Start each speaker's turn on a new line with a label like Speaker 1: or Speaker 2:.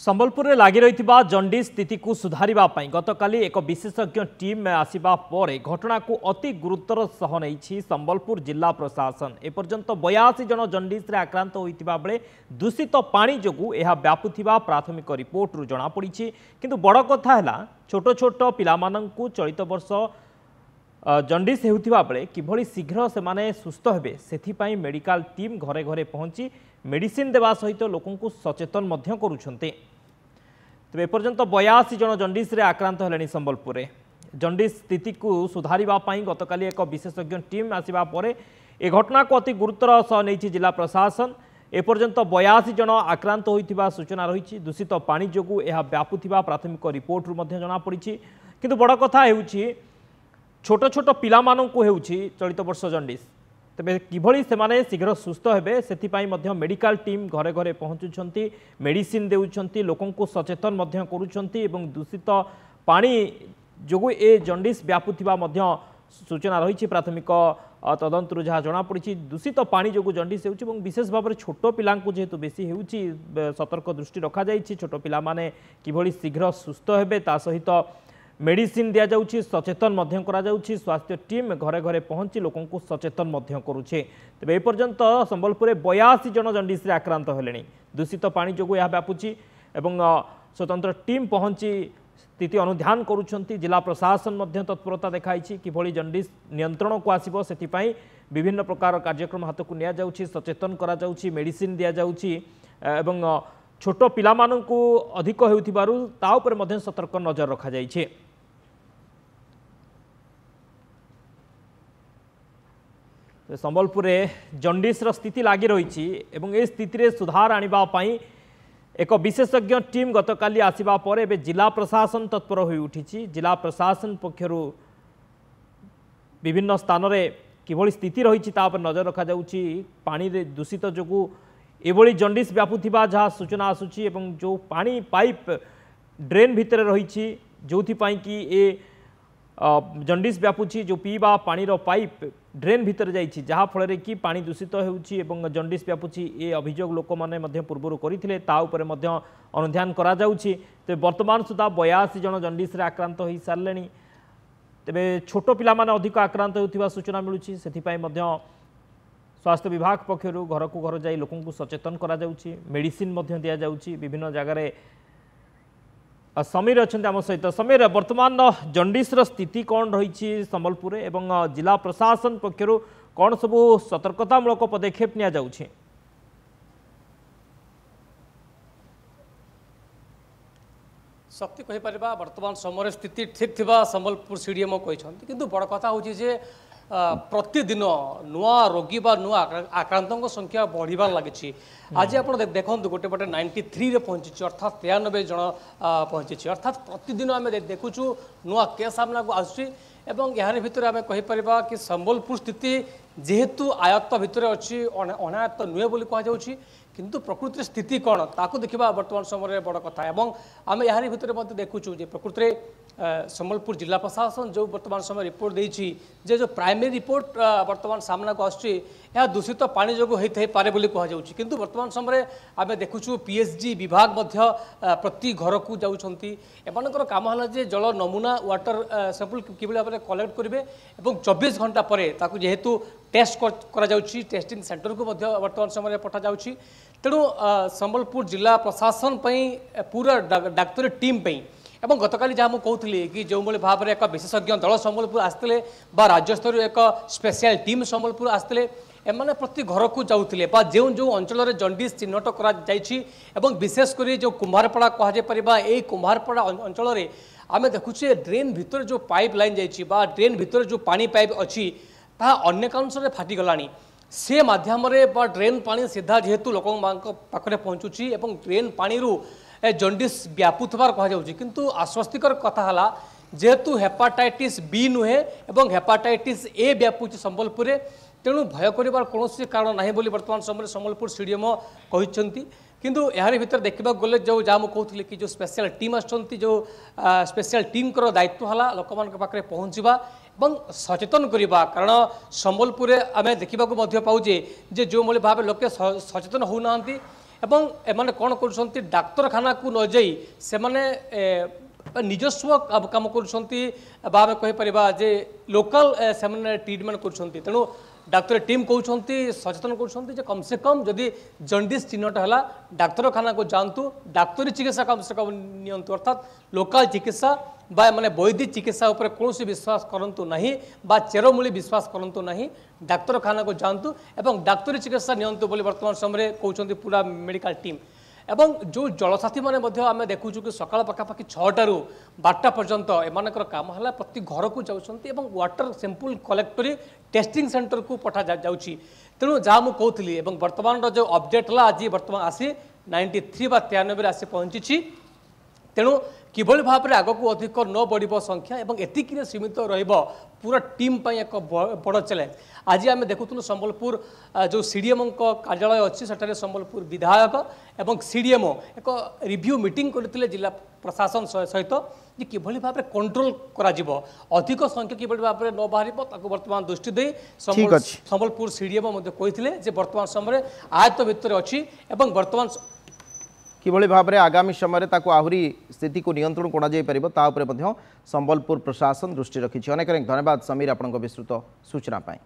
Speaker 1: संबलपुर में लगी रही जंडिस स्थिति को सुधारिबा पई गतकाली एक विशेषज्ञ टीम आसिबा परे घटना को अति गुरुतर सह नहीं संबलपुर जिला प्रशासन एपर्यंत 82 जन जंडिस रे आक्रांत होइतिबा बेले दूषित पानी जोगु यह व्यापुथिबा प्राथमिक रिपोर्ट रु जना पड़ी किंतु बड़ कथा है छोट छोट पिलामानंकु चलित वर्ष जंडिस हेउथिबा बेले किभली शीघ्र से माने सुस्थ हेबे सेथिपाई मेडिकल टीम घरे घरे पहुंची मेडिसिन देवा सहित लोकंकु सचेतन मध्य करुछन्ते। तेज एपर्यंत 82 जन जंडिस रे आक्रांत हेलेनी संबलपुर रे जंडिस स्थिति को सुधारिबा पई गतकाली एक विशेषज्ञ टीम आसिबा परे ए घटना को अति गुरुतर सह नहीं जिला प्रशासन एपर्यंत 82 जन आक्रांत होइतिबा सूचना रही दूषित पानी जोगु यह व्यापुथिबा प्राथमिक रिपोर्ट रु मध्य जଣା पड़ी किंतु बड़ कथा हेउछि छोट छोट पिला माननकु हेउछि चलित वर्ष जंडिस तेज किभली से शीघ्र सुस्थ हेबे सेथिपाई मध्य मेडिकल टीम घरे घरे पहुँचुंट मेडिसिन देउछंती लोकंकु सचेतन मध्य करुछंती एवं दूषित पानी जोगु ए जंडिस व्यापुथिबा मध्य सूचना रही प्राथमिक तदंतर जहाँ जना पड़ी दूषित पानी जोगु जंडिस हेउछि एवं विशेष भाव में छोट पिलांकु जेहेतु बेसी हेउछि सतर्क दृष्टि रखा जाइछि छोट पिला माने किभली शीघ्र सुस्थ हेबे ता सहित मेडिसिन दिया जाउछि सचेतन मध्य करा जाउछि स्वास्थ्य टीम घरे घरे पहुंची लोकंकु सचेतन मध्य करुछे। तेबे ए पर्यंत संबलपुर 82 जन जंडिस रे आक्रांत हेलेनी दूषित पानी जोगु यह व्यापुछि एवं स्वतंत्र टीम पहुंची स्थिति अनुध्यान करुछंती जिला प्रशासन मध्य तत्परता देखाइछि किभली जंडिस नियंत्रण को आसीबो सेथिपाई विभिन्न प्रकार कार्यक्रम हाथ को निया जाउछि सचेतन करा जाउछि मेडिसिन दिया जाउछि एवं छोट पिलामानंकु अधिक हेउथिबारु ता उपर मध्य सतर्क नजर रखा जाइछि। संबलपुर जंडिस स्थिति लगी रही एवं ए स्थिति सुधार आनिबा पई एक विशेषज्ञ टीम गतकाली आसिबा पर एबे जिला प्रशासन तत्पर हो उठी जिला प्रशासन पक्षरु विभिन्न स्थान रे किभली स्थिति रही नजर रखा जाउछि पानी रे दूषित जोगु एभली जंडिस व्यापुथिबा जहाँ सूचना आसुछि एवं जो पानी पाइप ड्रेन भितर रही जो कि ए जंडिस व्यापुछि जो पीवा पानीर पाइप ड्रेन भितर जाइछि जहाँ फल कि पानी दूषित होउछि एवं जंडिस व्यापुछि ए अभियोग लोक माने मध्य पूर्व करथिले ता उपरे मध्य अनुध्यान करा जाउछि। ते वर्तमान सुधा 82 जन जंडिस रे आक्रांत होई सारलेनी तेबे छोट पिला माने अधिक आक्रांत होउथिबा सूचना मिलुछि सेथिपाई मध्य स्वास्थ्य विभाग पक्षरु घर को घर जाई लोकंकु सचेतन करा जाउछि मेडिसिन मध्य दिया जाउछि विभिन्न जगह समीर अच्छा आम सहित समीर वर्तमान जंडिस स्थिति कौन रही संबलपुर एवं जिला प्रशासन पक्षरु कौन सबू सतर्कतामूलक पदक्षेप निया जाउछि?
Speaker 2: शक्ति कहीपर वर्तमान समय स्थिति ठीक थिबा संबलपुर सीडीएमओ कहते किंतु बड़ कथा हूँ जे प्रतिदिन नुआ रोगी बा नुआ आक्रांतों संख्या बढ़िबार लगी आज आप देखो गोटे पटे 93 रे पहुंची अर्थात 93 जन पहुंची अर्थात प्रतिदिन आम देखुचु नुआ केस सामना को आसुची एवं यार भितर आम कहीपर कि संबलपुर स्थिति जेहेतु आयत्त भितर अच्छी अनायत्त नुहे बोली कहुच्छी किंतु प्रकृति स्थिति कौन ताकू देखा वर्तमान समय बड़ कथा एवं आम यार भितर देखुचु जे प्रकृति संबलपुर जिला प्रशासन जो वर्तमान समय रिपोर्ट देछि जे जो प्राइमरी रिपोर्ट वर्तमान सामना को आसुची यह दूषित पानी जोगु होई पारे बोली कहा जाउछि किंतु वर्तमान समय आम देखुचु पीएचडी विभाग मध्य प्रति घर को जाउछंती एमानकर काम हला जे जल नमूना वाटर सैंपल किबले भाबरे कलेक्ट करिवे एवं 24 घंटा परे ताकू जेहेतु टेस्ट करा जाउछि टेस्टिंग सेंटर को मध्य वर्तमान समय पठा जाउछि तेणु संबलपुर जिला प्रशासन पई पूरा डाक्तरी टीम पई एवं गतकाली जहाँ मुझे कहूली कि जो भाव में एक विशेषज्ञ दल संबलपुर आसते राज्य स्तर एक स्पेशल टीम संबलपुर आसते एमाने प्रति घर को जाऊे जो जो अंचल जंडिस चिन्हट कर विशेषकर जो कुम्हारपड़ा कहुपर यही कुम्हारपड़ा अंचल आम देखुचे ड्रेन भितर जो पाइप लाइन जा ड्रेन भितर जो पानी पाइप अच्छी ता अनेक अंश फाटिगला से मध्यम ड्रेन पानी सीधा जेहेतु लोक पाखे पहुँचुची ड्रेन पानी जंडिस व्यापुथबार कहुच्छी किंतु आश्वस्तिकर कथा है जेहेतु हेपाटाइटिस बी नुहे एवं हेपाटाइटिस ए व्यापुची संबलपुर तेणु भय कर कौन कारण ना बोली वर्तमान समय संबलपुर सीडीएमओ कहते किंतु यार भीतर देखा गले जो जहाँ मुझे कहूली कि जो स्पेशल टीम आसुँच जो स्पेशल टीम दायित्व है लोक पाखे पहुँचवा सचेतन करवा कारण संबलपुर आम देखा पाऊे जे जो भाव लोके सचेतन होना এবং এমানে কোণ করছেন ডাক্তারখানা কু ন যাই সেমানে নিজস্ব কাম করছেন বা আমি কইপার যে লোকাল সেমানে ট্রিটমেন্ট করছেন তেণু ডাক্তার টিম কৌঁচ সচেতন করছেন যে কমসে কম যদি জন্ডিস চিহ্নট হল ডাক্তারখানা কু যাতে ডাক্তারি চিকিৎসা কমসে কম নিয়ন্তু অর্থাৎ লোকাল চিকিৎসা বা মানে বৈদিক চিকিৎসা উপরে কৌশি বিশ্বাস করন্তু নাহি বা চেরমূলি বিশ্বাস করন্তু নাহি ডাক্তারখানা কু যাতে এবং ডাক্তারি চিকিৎসা নিয়ন্তু বলে বর্তমান সময় কৌঁচ পুরা মেডিকাল টিম এবং যে জলসাথী মানে আমি দেখুছু কি সকাল পাখাপাখি 6টার 12টা পর্যন্ত এমানকর কাম হল প্রতি ঘরকু যাচ্ছেন এবং ওয়াটার স্যাম্পল কলেক্ট করে টেস্টিং সেন্टर को पठा जाउछि तेणु जहाँ मुझे कहती এবং বর্তমান जो अपडेट है आज बर्तमान आसी 93 বা 93 आसी पहुँची तेणु किभली भाव में आगक अधिक न बढ़ संख्या और एतिक सीमित पूरा टीम एक बड़ चैलेंज आज आम देखुलु संबलपुर जो सीडीएम कार्यालय अच्छी सेठारे संबलपुर विधायक और सीडीएमओ एक रिव्यू मीटिंग करते जिला प्रशासन सहित कि किभली भाव में कंट्रोल करा अधिक संख्या किभली भाव में न बाहर बर्तमान दृष्टि दे संबलपुर सीडीएमओ कहते बर्तमान समय आयत्त भितर अच्छी बर्तमान
Speaker 3: किभली भाव में आगामी समय आहरी स्थिति को नियंत्रण कर संबलपुर प्रशासन दृष्टि रखी। अनेक धन्यवाद समीर आपन विस्तृत सूचना पाई।